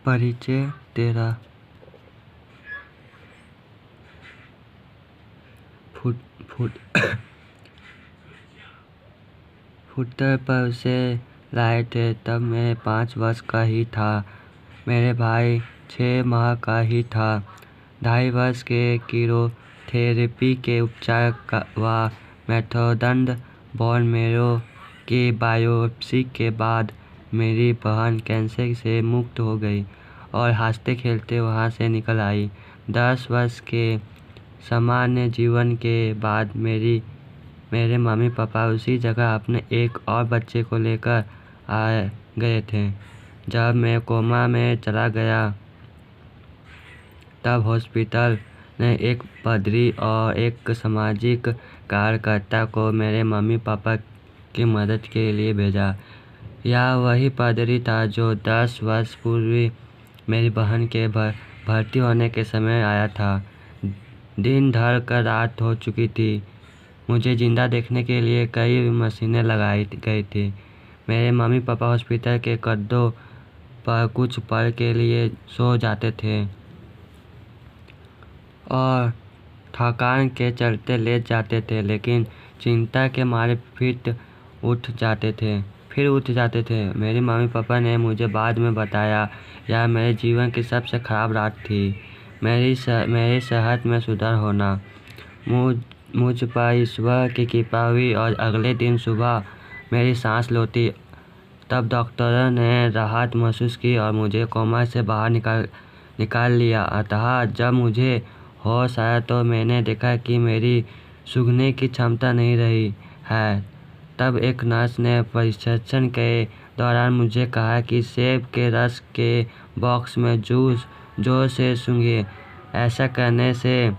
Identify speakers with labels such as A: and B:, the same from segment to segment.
A: परिचय तेरा फुटर पर उसे लाए थे तब मैं 5 वर्ष का ही था। मेरे भाई 6 माह का ही था। 2.5 वर्ष के कीमोथेरेपी के उपचार व मेथाडोन बोन मैरो की बायोप्सी के बाद मेरी बहन कैंसर से मुक्त हो गई और हंसते खेलते वहां से निकल आई। 10 वर्ष के सामान्य जीवन के बाद मेरे मम्मी पापा उसी जगह अपने एक और बच्चे को लेकर आ गए थे। जब मैं कोमा में चला गया तब हॉस्पिटल ने एक पादरी और एक सामाजिक कार्यकर्ता को मेरे मम्मी पापा की मदद के लिए भेजा। यह वही पादरी था जो 10 वर्ष पूर्व मेरी बहन के भर्ती होने के समय आया था। दिन ढल कर रात हो चुकी थी। मुझे जिंदा देखने के लिए कई मशीनें लगाई गई थी। मेरे मम्मी पापा हॉस्पिटल के गद्दों पर कुछ पल के लिए सो जाते थे और थकान के चलते लेट जाते थे, लेकिन चिंता के मारे फिर उठ जाते थे। मेरे मम्मी पापा ने मुझे बाद में बताया, यह मेरे जीवन की सबसे खराब रात थी। मेरी सेहत में सुधार होना मुझ पर ईश्वर की कृपा हुई और अगले दिन सुबह मेरी सांस लौटी। तब डॉक्टरों ने राहत महसूस की और मुझे कोमा से बाहर निकाल लिया। अतः जब मुझे होश आया तो मैंने देखा कि मेरी सूंघने की क्षमता नहीं रही है। तब एक नर्स ने परीक्षण के दौरान मुझे कहा कि सेब के रस के बॉक्स में जूस जोर से सूंघिए। ऐसा करने से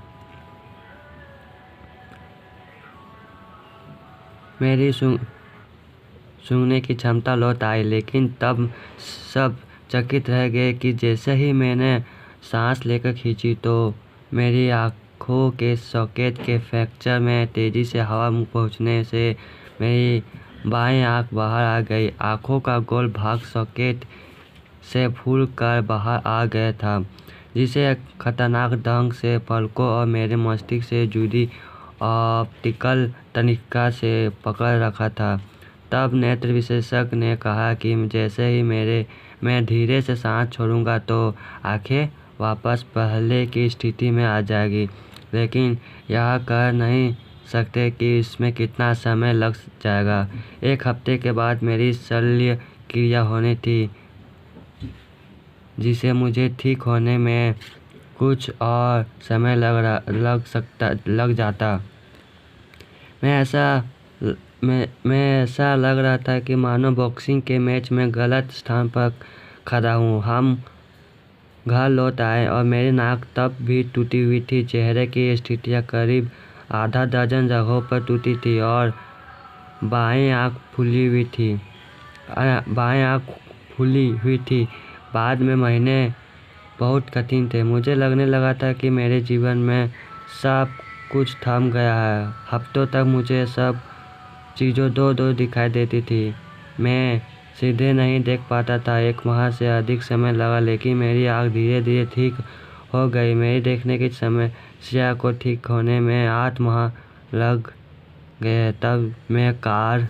A: मेरी सूंघने की क्षमता लौट आई, लेकिन तब सब चकित रह गए कि जैसे ही मैंने सांस लेकर खींची तो मेरी आँखों के सॉकेट के फ्रैक्चर में तेजी से हवा पहुँचने से मेरी बाईं आँख बाहर आ गई। आँखों का गोल भाग सॉकेट से फूल कर बाहर आ गया था, जिसे खतरनाक ढंग से पलकों और मेरे मस्तिष्क से जुड़ी ऑप्टिकल तंत्रिका से पकड़ रखा था। तब नेत्र विशेषज्ञ ने कहा कि जैसे ही मैं धीरे से सांस छोड़ूंगा तो आंखें वापस पहले की स्थिति में आ जाएगी, लेकिन यह कह नहीं सकते कि इसमें कितना समय लग जाएगा। 1 हफ्ते के बाद मेरी शल्य क्रिया होनी थी, जिसे मुझे ठीक होने में कुछ और समय लग जाता। मैं ऐसा लग रहा था कि मानो बॉक्सिंग के मैच में गलत स्थान पर खड़ा हूँ। हम घर लौट आए और मेरी नाक तब भी टूटी हुई थी। चेहरे की स्थितियाँ करीब आधा दर्जन जगहों पर टूटी थी और बाईं आँख फूली हुई थी। बाद में महीने बहुत कठिन थे। मुझे लगने लगा था कि मेरे जीवन में सब कुछ थम गया है। हफ्तों तक मुझे सब चीज़ें दो दिखाई देती थी। मैं सीधे नहीं देख पाता था। 1 माह से अधिक समय लगा, लेकिन मेरी आँख धीरे धीरे ठीक हो गई। मेरी देखने की समस्या को ठीक होने में 8 माह लग गए। तब मैं कार